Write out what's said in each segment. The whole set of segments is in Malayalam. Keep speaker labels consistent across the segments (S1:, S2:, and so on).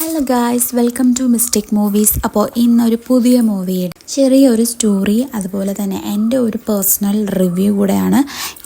S1: Hello guys, welcome to mistake movies. അപ്പോൾ ഇന്നൊരു പുതിയ മൂവിയുടെ ചെറിയൊരു സ്റ്റോറി, അതുപോലെ തന്നെ എൻ്റെ ഒരു പേഴ്സണൽ റിവ്യൂ കൂടെയാണ്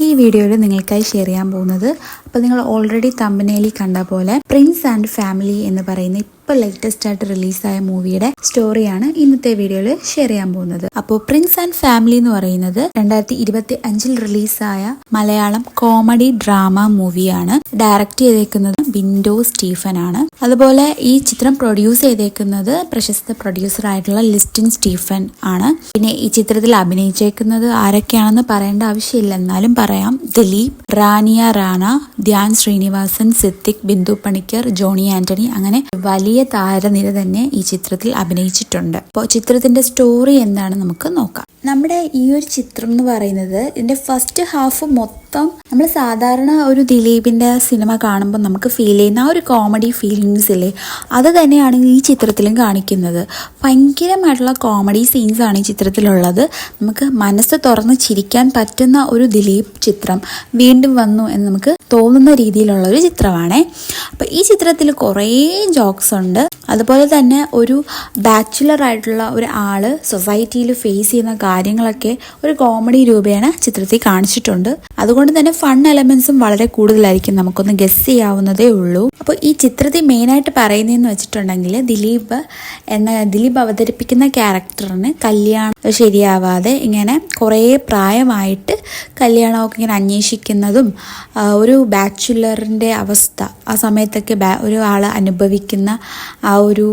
S1: ഈ വീഡിയോയിൽ നിങ്ങൾക്കായി ഷെയർ ചെയ്യാൻ പോകുന്നത്. അപ്പോൾ നിങ്ങൾ ഓൾറെഡി തമ്പനയിലിൽ കണ്ട പോലെ പ്രിൻസ് ആൻഡ് ഫാമിലി എന്ന് പറയുന്ന ഇപ്പോൾ ലേറ്റസ്റ്റ് ആയിട്ട് റിലീസായ മൂവിയുടെ സ്റ്റോറിയാണ് ഇന്നത്തെ വീഡിയോയിൽ ഷെയർ ചെയ്യാൻ പോകുന്നത്. അപ്പോൾ പ്രിൻസ് ആൻഡ് ഫാമിലി എന്ന് പറയുന്നത് 2025 റിലീസായ മലയാളം കോമഡി ഡ്രാമ മൂവിയാണ്. ഡയറക്റ്റ് ചെയ്തേക്കുന്നത് ബിൻഡോ സ്റ്റീഫൻ ആണ്. അതുപോലെ ഈ ചിത്രം പ്രൊഡ്യൂസ് ചെയ്തേക്കുന്നത് പ്രശസ്ത പ്രൊഡ്യൂസർ ആയിട്ടുള്ള ലിസ്റ്റിൻ സ്റ്റീഫൻ ആണ്. പിന്നെ ഈ ചിത്രത്തിൽ അഭിനയിച്ചേക്കുന്നത് ആരൊക്കെയാണെന്ന് പറയേണ്ട ആവശ്യമില്ല, എന്നാലും പറയാം. ദിലീപ്, റാനിയ റാണ, ധ്യാൻ ശ്രീനിവാസൻ, സിദ്ദിഖ്, ബിന്ദു പണിക്കർ, ജോണി ആന്റണി, അങ്ങനെ വലിയ താരനിര തന്നെ ഈ ചിത്രത്തിൽ അഭിനയിച്ചിട്ടുണ്ട്. അപ്പോൾ ചിത്രത്തിന്റെ സ്റ്റോറി എന്താണ് നമുക്ക് നോക്കാം. നമ്മുടെ ഈ ഒരു ചിത്രം എന്ന് പറയുന്നത് ഇതിന്റെ ഫസ്റ്റ് ഹാഫ് മൊത്തം നമ്മൾ സാധാരണ ഒരു ദിലീപിന്റെ സിനിമ കാണുമ്പോൾ നമുക്ക് ഫീൽ ചെയ്യുന്ന ആ ഒരു കോമഡി ഫീലിങ്സ് ഇല്ലേ, അത് തന്നെയാണ് ഈ ചിത്രത്തിലും കാണിക്കുന്നത്. ഭയങ്കരമായിട്ടുള്ള കോമഡി സീൻസ് ആണ് ഈ ചിത്രത്തിലുള്ളത്. നമുക്ക് മനസ്സ് തുറന്ന് ചിരിക്കാൻ പറ്റുന്ന ഒരു ദിലീപ് ചിത്രം വീണ്ടും വന്നു എന്ന് നമുക്ക് തോന്നുന്ന രീതിയിലുള്ള ഒരു ചിത്രമാണ്. അപ്പോൾ ഈ ചിത്രത്തിൽ കുറേ ജോക്സ് ഉണ്ട്. അതുപോലെ തന്നെ ഒരു ബാച്ചുലർ ആയിട്ടുള്ള ഒരു ആള് സൊസൈറ്റിയിൽ ഫേസ് ചെയ്യുന്ന കാര്യങ്ങളൊക്കെ ഒരു കോമഡി രൂപേണ ചിത്രത്തിൽ കാണിച്ചിട്ടുണ്ട്. അതുകൊണ്ട് തന്നെ ഫൺ എലമെന്റ്സും വളരെ കൂടുതലായിരിക്കും, നമുക്കൊന്ന് ഗസ് ചെയ്യാവുന്നതേ ഉള്ളൂ. അപ്പോൾ ഈ ചിത്രത്തിൽ മെയിനായിട്ട് പറയുന്നതെന്ന് വെച്ചിട്ടുണ്ടെങ്കിൽ ദിലീപ് അവതരിപ്പിക്കുന്ന ക്യാരക്ടറിന് കല്യാണം ശരിയാവാതെ ഇങ്ങനെ കുറേ പ്രായമായിട്ട് കല്യാണമൊക്കെ ഇങ്ങനെ അന്വേഷിക്കുന്നതും ഒരു ബാച്ചുലറിൻ്റെ അവസ്ഥ ആ സമയത്തൊക്കെ ഒരു ആൾ അനുഭവിക്കുന്ന ആ ഒരു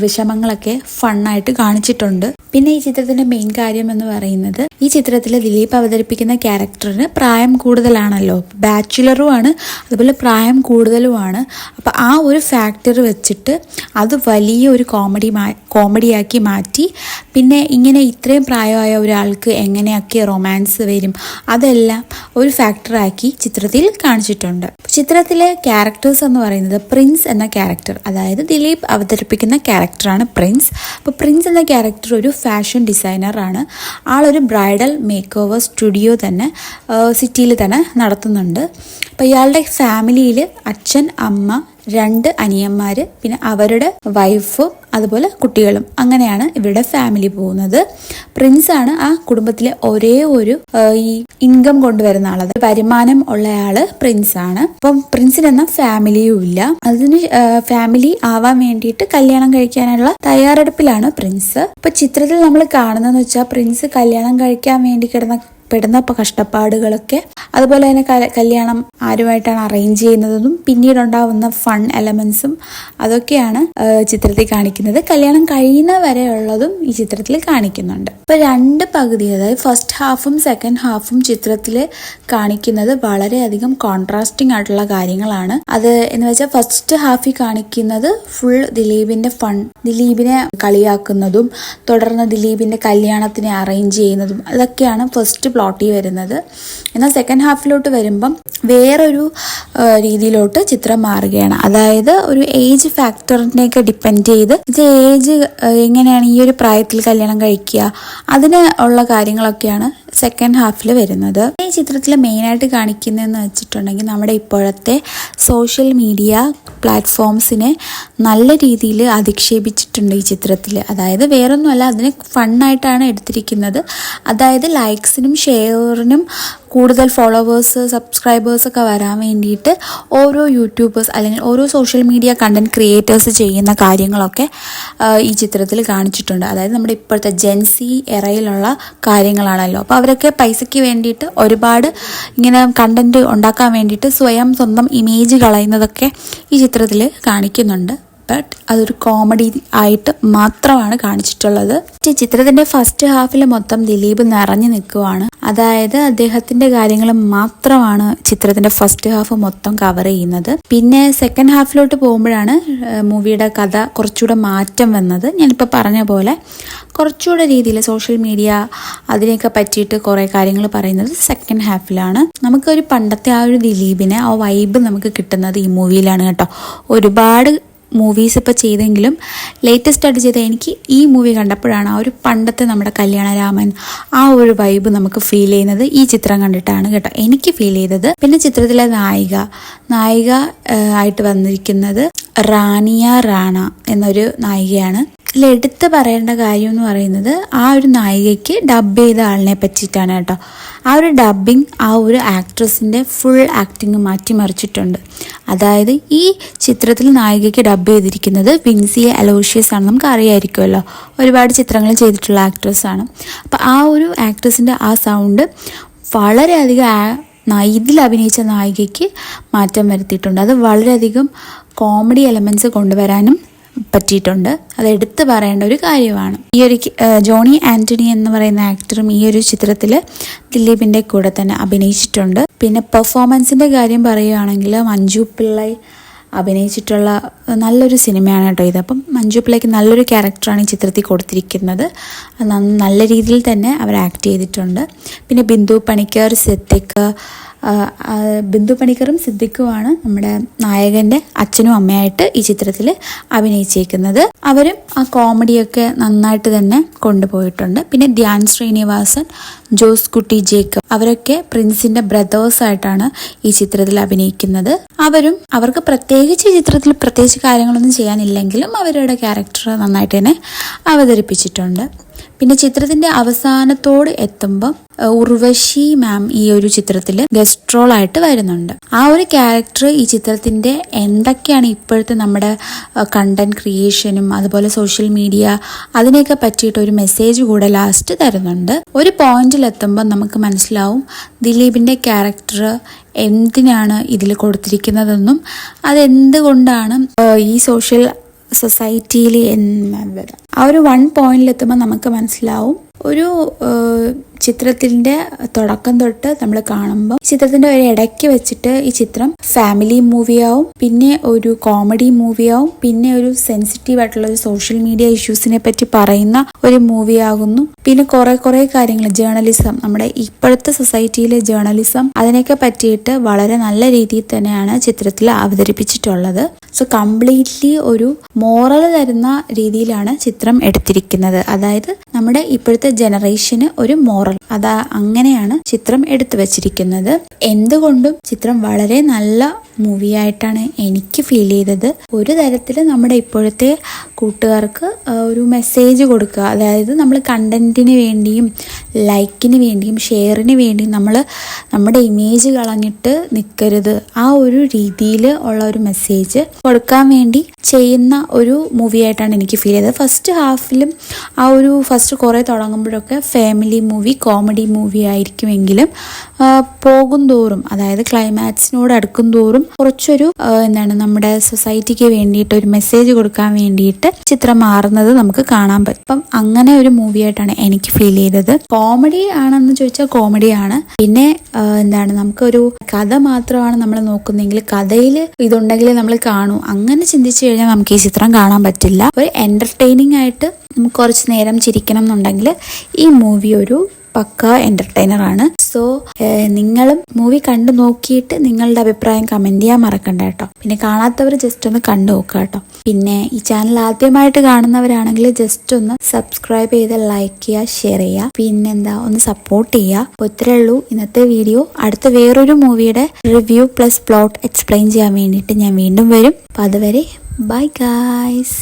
S1: വിഷമങ്ങളൊക്കെ ഫണ്ണായിട്ട് കാണിച്ചിട്ടുണ്ട്. പിന്നെ ഈ ചിത്രത്തിന്റെ മെയിൻ കാര്യം എന്ന് പറയുന്നത് ഈ ചിത്രത്തിൽ ദിലീപ് അവതരിപ്പിക്കുന്ന ക്യാരക്ടറിന് പ്രായം കൂടുതലാണല്ലോ, ബാച്ചുലറുമാണ്, അതുപോലെ പ്രായം കൂടുതലുമാണ്. അപ്പം ആ ഒരു ഫാക്ടർ വെച്ചിട്ട് അത് വലിയ ഒരു കോമഡിയാക്കി മാറ്റി. പിന്നെ ഇങ്ങനെ ഇത്രയും പ്രായമായ ഒരാൾക്ക് എങ്ങനെയൊക്കെ റൊമാൻസ് വരും, അതെല്ലാം ഒരു ഫാക്ടറാക്കി ചിത്രത്തിൽ കാണിച്ചിട്ടുണ്ട്. ചിത്രത്തിലെ ക്യാരക്ടേഴ്സ് എന്ന് പറയുന്നത് പ്രിൻസ് എന്ന ക്യാരക്ടർ, അതായത് ദിലീപ് അവതരിപ്പിക്കുന്ന ക്യാരക്ടറാണ് പ്രിൻസ്. അപ്പോൾ പ്രിൻസ് എന്ന ക്യാരക്ടർ ഒരു ഫാഷൻ ഡിസൈനറാണ്. ആളൊരു ബ്രൈഡൽ മേക്ക് ഓവർ സ്റ്റുഡിയോ തന്നെ സിറ്റിയിൽ തന്നെ നടത്തുന്നുണ്ട്. അപ്പോൾ ഇയാളുടെ ഫാമിലിയിൽ അച്ഛൻ, അമ്മ, 2 അനിയന്മാർ, പിന്നെ അവരുടെ വൈഫും അതുപോലെ കുട്ടികളും, അങ്ങനെയാണ് ഇവരുടെ ഫാമിലി പോകുന്നത്. പ്രിൻസ് ആണ് ആ കുടുംബത്തിലെ ഒരേ ഒരു ഈ ഇൻകം കൊണ്ടുവരുന്ന ആൾ, അത് വരുമാനം ഉള്ളയാള് പ്രിൻസ് ആണ്. അപ്പം പ്രിൻസിനെന്ന ഫാമിലിയും ഇല്ല. അതിന് ഫാമിലി ആവാൻ വേണ്ടിയിട്ട് കല്യാണം കഴിക്കാനുള്ള തയ്യാറെടുപ്പിലാണ് പ്രിൻസ്. ഇപ്പൊ ചിത്രത്തിൽ നമ്മൾ കാണുന്നതെന്ന് വെച്ചാൽ പ്രിൻസ് കല്യാണം കഴിക്കാൻ വേണ്ടി പെടുന്ന കഷ്ടപ്പാടുകളൊക്കെ, അതുപോലെ തന്നെ കല്യാണം ആരുമായിട്ടാണ് അറേഞ്ച് ചെയ്യുന്നതെന്നും പിന്നീടുണ്ടാവുന്ന ഫൺ എലമെന്റ്സും അതൊക്കെയാണ് ചിത്രത്തിൽ കാണിക്കുന്നത്. കല്യാണം കഴിയുന്ന വരെയുള്ളതും ഈ ചിത്രത്തിൽ കാണിക്കുന്നുണ്ട്. ഇപ്പൊ 2 പകുതി, അതായത് ഫസ്റ്റ് ഹാഫും സെക്കൻഡ് ഹാഫും ചിത്രത്തിൽ കാണിക്കുന്നത് വളരെയധികം കോൺട്രാസ്റ്റിംഗ് ആയിട്ടുള്ള കാര്യങ്ങളാണ്. അത് എന്ന് വെച്ചാൽ ഫസ്റ്റ് ഹാഫിൽ കാണിക്കുന്നത് ഫുൾ ദിലീപിന്റെ ഫൺ, ദിലീപിനെ കളിയാക്കുന്നതും തുടർന്ന് ദിലീപിന്റെ കല്യാണത്തിനെ അറേഞ്ച് ചെയ്യുന്നതും, അതൊക്കെയാണ് ഫസ്റ്റ് പ്ലോട്ടിൽ വരുന്നത്. എന്നാൽ സെക്കൻഡ് ഹാഫിലോട്ട് വരുമ്പം വേറൊരു രീതിയിലോട്ട് ചിത്രം മാറുകയാണ്. അതായത് ഒരു ഏജ് ഫാക്ടറിനെയൊക്കെ ഡിപ്പെൻഡ് ചെയ്ത് ഇത് ഏജ് എങ്ങനെയാണ് ഈ ഒരു പ്രായത്തിൽ കല്യാണം കഴിക്കുക, അതിന് ഉള്ള കാര്യങ്ങളൊക്കെയാണ് സെക്കൻഡ് ഹാഫിൽ വരുന്നത്. ഈ ചിത്രത്തിൽ മെയിനായിട്ട് കാണിക്കുന്നതെന്ന് വെച്ചിട്ടുണ്ടെങ്കിൽ നമ്മുടെ ഇപ്പോഴത്തെ സോഷ്യൽ മീഡിയ പ്ലാറ്റ്ഫോംസിനെ നല്ല രീതിയിൽ അധിക്ഷേപിച്ചിട്ടുണ്ട് ഈ ചിത്രത്തിൽ. അതായത് വേറൊന്നുമല്ല, അതിനെ ഫണ്ണായിട്ടാണ് എടുത്തിരിക്കുന്നത്. അതായത് ലൈക്സിനും ഷെയറിനും കൂടുതൽ ഫോളോവേഴ്സ്, സബ്സ്ക്രൈബേഴ്സ് ഒക്കെ വരാൻ വേണ്ടിയിട്ട് ഓരോ യൂട്യൂബേഴ്സ് അല്ലെങ്കിൽ ഓരോ സോഷ്യൽ മീഡിയ കണ്ടന്റ് ക്രിയേറ്റേഴ്സ് ചെയ്യുന്ന കാര്യങ്ങളൊക്കെ ഈ ചിത്രത്തിൽ കാണിച്ചിട്ടുണ്ട്. അതായത് നമ്മുടെ ഇപ്പോഴത്തെ ജെൻസി എറയിലുള്ള കാര്യങ്ങളാണല്ലോ. അപ്പോൾ അവരൊക്കെ പൈസയ്ക്ക് വേണ്ടിയിട്ട് ഒരുപാട് ഇങ്ങനെ കണ്ടന്റ് ഉണ്ടാക്കാൻ വേണ്ടിയിട്ട് സ്വന്തം ഇമേജ് കളയുന്നതൊക്കെ ഈ ചിത്രത്തിൽ കാണിക്കുന്നുണ്ട്. ബട്ട് അതൊരു കോമഡി ആയിട്ട് മാത്രമാണ് കാണിച്ചിട്ടുള്ളത്. ചിത്രത്തിന്റെ ഫസ്റ്റ് ഹാഫിൽ മൊത്തം ദിലീപ് നിറഞ്ഞു നിൽക്കുവാണ്. അതായത് അദ്ദേഹത്തിന്റെ കാര്യങ്ങൾ മാത്രമാണ് ചിത്രത്തിന്റെ ഫസ്റ്റ് ഹാഫ് മൊത്തം കവർ ചെയ്യുന്നത്. പിന്നെ സെക്കൻഡ് ഹാഫിലോട്ട് പോകുമ്പോഴാണ് മൂവിയുടെ കഥ കുറച്ചുകൂടെ മാറ്റം വന്നത്. ഞാനിപ്പോൾ പറഞ്ഞ പോലെ കുറച്ചുകൂടെ രീതിയിൽ സോഷ്യൽ മീഡിയ അതിനെയൊക്കെ പറ്റിയിട്ട് കുറേ കാര്യങ്ങൾ പറയുന്നത് സെക്കൻഡ് ഹാഫിലാണ്. നമുക്കൊരു പണ്ടത്തെ ആ ഒരു ദിലീപിനെ ആ വൈബ് നമുക്ക് കിട്ടുന്നത് ഈ മൂവിയിലാണ് കേട്ടോ. ഒരുപാട് മൂവീസ് ഇപ്പോൾ ചെയ്തെങ്കിലും ലേറ്റസ്റ്റ് ആയിട്ട് ചെയ്ത എനിക്ക് ഈ മൂവി കണ്ടപ്പോഴാണ് ആ ഒരു പണ്ടത്തെ നമ്മുടെ കല്യാണരാമൻ ആ ഒരു വൈബ് നമുക്ക് ഫീൽ ചെയ്യുന്നത് ഈ ചിത്രം കണ്ടിട്ടാണ് കേട്ടോ എനിക്ക് ഫീൽ ചെയ്തത്. പിന്നെ ചിത്രത്തിലെ നായിക ആയിട്ട് വന്നിരിക്കുന്നത് റാനിയ റാണ എന്നൊരു നായികയാണ്. ഇതിൽ എടുത്ത് പറയേണ്ട കാര്യം എന്ന് പറയുന്നത് ആ ഒരു നായികയ്ക്ക് ഡബ് ചെയ്ത ആളിനെ പറ്റിയിട്ടാണ് കേട്ടോ. ആ ഒരു ഡബ്ബിങ് ആ ഒരു ആക്ട്രസിൻ്റെ ഫുൾ ആക്ടിങ് മാറ്റിമറിച്ചിട്ടുണ്ട്. അതായത് ഈ ചിത്രത്തിൽ നായികയ്ക്ക് ഡബ് ചെയ്തിരിക്കുന്നത് വിൻസി അലോഷ്യസ് ആണ്. നമുക്ക് അറിയാമായിരിക്കുമല്ലോ, ഒരുപാട് ചിത്രങ്ങൾ ചെയ്തിട്ടുള്ള ആക്ട്രസ്സാണ്. അപ്പോൾ ആ ഒരു ആക്ട്രസിൻ്റെ ആ സൗണ്ട് വളരെയധികം ഇതിൽ അഭിനയിച്ച നായികയ്ക്ക് മാറ്റം വരുത്തിയിട്ടുണ്ട്. അത് വളരെയധികം കോമഡി എലമെൻറ്റ്സ് കൊണ്ടുവരാനും പറ്റിയിട്ടുണ്ട്. അത് എടുത്തു പറയേണ്ട ഒരു കാര്യമാണ്. ഈ ഒരു ജോണി ആൻ്റണി എന്ന് പറയുന്ന ആക്ടറും ഈ ഒരു ചിത്രത്തിൽ ദിലീപിൻ്റെ കൂടെ തന്നെ അഭിനയിച്ചിട്ടുണ്ട്. പിന്നെ പെർഫോമൻസിൻ്റെ കാര്യം പറയുകയാണെങ്കിൽ മഞ്ജു പിള്ളൈ അഭിനയിച്ചിട്ടുള്ള നല്ലൊരു സിനിമയാണ് കേട്ടോ ഇത്. അപ്പം മഞ്ജു പിള്ളയ്ക്ക് നല്ലൊരു ക്യാരക്ടറാണ് ഈ ചിത്രത്തിൽ കൊടുത്തിരിക്കുന്നത്. നല്ല രീതിയിൽ തന്നെ അവർ ആക്ട് ചെയ്തിട്ടുണ്ട്. പിന്നെ ബിന്ദു പണിക്കറും സിദ്ദിഖുമാണ് നമ്മുടെ നായകൻ്റെ അച്ഛനും അമ്മയായിട്ട് ഈ ചിത്രത്തിൽ അഭിനയിച്ചിരിക്കുന്നത്. അവരും ആ കോമഡിയൊക്കെ നന്നായിട്ട് തന്നെ കൊണ്ടുപോയിട്ടുണ്ട്. പിന്നെ ധ്യാൻ ശ്രീനിവാസൻ, ജോസ് കുട്ടി ജേക്കബ് അവരൊക്കെ പ്രിൻസിന്റെ ബ്രദേഴ്സായിട്ടാണ് ഈ ചിത്രത്തിൽ അഭിനയിക്കുന്നത്. അവർക്ക് പ്രത്യേകിച്ച് ഈ ചിത്രത്തിൽ പ്രത്യേകിച്ച് കാര്യങ്ങളൊന്നും ചെയ്യാനില്ലെങ്കിലും അവരുടെ ക്യാരക്ടർ നന്നായിട്ട് തന്നെ അവതരിപ്പിച്ചിട്ടുണ്ട്. പിന്നെ ചിത്രത്തിന്റെ അവസാനത്തോട് എത്തുമ്പോൾ ഉർവശി മാം ഈ ഒരു ചിത്രത്തിൽ ഗസ്റ്റ് റോൾ ആയിട്ട് വരുന്നുണ്ട്. ആ ഒരു ക്യാരക്ടർ ഈ ചിത്രത്തിന്റെ എന്തൊക്കെയാണ് ഇപ്പോഴത്തെ നമ്മുടെ കണ്ടന്റ് ക്രിയേഷനും അതുപോലെ സോഷ്യൽ മീഡിയ അതിനെയൊക്കെ പറ്റിയിട്ട് ഒരു മെസ്സേജ് കൂടെ ലാസ്റ്റ് തരുന്നുണ്ട്. ഒരു പോയിന്റിൽ എത്തുമ്പോൾ നമുക്ക് മനസ്സിലാവും ദിലീപിന്റെ ക്യാരക്ടർ എന്തിനാണ് ഇതിൽ കൊടുത്തിരിക്കുന്നതെന്നും അതെന്തുകൊണ്ടാണ് ഈ സോഷ്യൽ സൊസൈറ്റിയിൽ ആ ഒരു പോയിന്റിലെത്തുമ്പോൾ നമുക്ക് മനസ്സിലാവും. ഒരു ചിത്രത്തിൻ്റെ തുടക്കം തൊട്ട് നമ്മൾ കാണുമ്പോൾ ചിത്രത്തിൻ്റെ ഒരു ഇടയ്ക്ക് വെച്ചിട്ട് ഈ ചിത്രം ഫാമിലി മൂവിയാവും, പിന്നെ ഒരു കോമഡി മൂവിയാവും, പിന്നെ ഒരു സെൻസിറ്റീവ് ആയിട്ടുള്ള ഒരു സോഷ്യൽ മീഡിയ ഇഷ്യൂസിനെ പറ്റി പറയുന്ന ഒരു മൂവിയാകുന്നു. പിന്നെ കുറെ കാര്യങ്ങൾ ജേർണലിസം, നമ്മുടെ ഇപ്പോഴത്തെ സൊസൈറ്റിയിലെ ജേർണലിസം അതിനൊക്കെ പറ്റിയിട്ട് വളരെ നല്ല രീതിയിൽ തന്നെയാണ് ചിത്രത്തിൽ അവതരിപ്പിച്ചിട്ടുള്ളത്. സോ കംപ്ലീറ്റ്ലി ഒരു മോറൽ തരുന്ന രീതിയിലാണ് ചിത്രം എടുത്തിരിക്കുന്നത്. അതായത് നമ്മുടെ ഇപ്പോഴത്തെ ജനറേഷന് ഒരു മോറൽ, അങ്ങനെയാണ് ചിത്രം എടുത്തു വച്ചിരിക്കുന്നത്. എന്തുകൊണ്ടും ചിത്രം വളരെ നല്ല മൂവിയായിട്ടാണ് എനിക്ക് ഫീൽ ചെയ്തത്. ഒരു തരത്തിൽ നമ്മുടെ ഇപ്പോഴത്തെ കൂട്ടുകാർക്ക് ഒരു മെസ്സേജ് കൊടുക്കുക. അതായത് നമ്മൾ കണ്ടന്റിന് വേണ്ടിയും ലൈക്കിന് വേണ്ടിയും ഷെയറിന് വേണ്ടിയും നമ്മൾ നമ്മുടെ ഇമേജ് കളഞ്ഞിട്ട് നിൽക്കരുത്. ആ ഒരു രീതിയിൽ ഉള്ള ഒരു മെസ്സേജ് കൊടുക്കാൻ വേണ്ടി ചെയ്യുന്ന ഒരു മൂവിയായിട്ടാണ് എനിക്ക് ഫീൽ ചെയ്തത്. ഫസ്റ്റ് ഹാഫിലും ഫസ്റ്റ് കുറേ തുടങ്ങുമ്പോഴൊക്കെ ഫാമിലി മൂവി കോമഡി മൂവി ആയിരിക്കുമെങ്കിലും പോകും തോറും, അതായത് ക്ലൈമാക്സിനോട് അടുക്കും തോറും കുറച്ചൊരു നമ്മുടെ സൊസൈറ്റിക്ക് വേണ്ടിയിട്ട് ഒരു മെസ്സേജ് കൊടുക്കാൻ വേണ്ടിയിട്ട് ചിത്രം മാറുന്നത് നമുക്ക് കാണാൻ പറ്റും. അപ്പം അങ്ങനെ ഒരു മൂവിയായിട്ടാണ് എനിക്ക് ഫീൽ ചെയ്തത്. കോമഡി ആണെന്ന് ചോദിച്ചാൽ കോമഡിയാണ്. പിന്നെ നമുക്കൊരു കഥ മാത്രമാണ് നമ്മൾ നോക്കുന്നതെങ്കിൽ കഥയിൽ ഇതുണ്ടെങ്കിൽ നമ്മൾ കാണൂ, അങ്ങനെ ചിന്തിച്ചു കഴിഞ്ഞാൽ നമുക്ക് ഈ ചിത്രം കാണാൻ പറ്റില്ല. ഒരു എന്റർടൈനിങ് ആയിട്ട് നമുക്ക് കുറച്ച് നേരം ചിരിക്കണം എന്നുണ്ടെങ്കിൽ ഈ മൂവി ഒരു പക്ക എന്റർടൈനറാണ്. സോ നിങ്ങളും മൂവി കണ്ടു നോക്കിയിട്ട് നിങ്ങളുടെ അഭിപ്രായം കമന്റ് ചെയ്യാൻ മറക്കണ്ട കേട്ടോ. പിന്നെ കാണാത്തവർ ജസ്റ്റ് ഒന്ന് കണ്ടു നോക്കുക കേട്ടോ. പിന്നെ ഈ ചാനൽ ആദ്യമായിട്ട് കാണുന്നവരാണെങ്കിൽ ജസ്റ്റ് ഒന്ന് സബ്സ്ക്രൈബ് ചെയ്ത് ലൈക്ക് ചെയ്യുക, ഷെയർ ചെയ്യുക, പിന്നെന്താ ഒന്ന് സപ്പോർട്ട് ചെയ്യുക. ഇത്രയേ ഉള്ളൂ ഇന്നത്തെ വീഡിയോ. അടുത്ത വേറൊരു മൂവിയുടെ റിവ്യൂ പ്ലസ് പ്ലോട്ട് എക്സ്പ്ലെയിൻ ചെയ്യാൻ വേണ്ടിയിട്ട് ഞാൻ വീണ്ടും വരും. അപ്പോൾ അതുവരെ ബൈ ഗായ്സ്.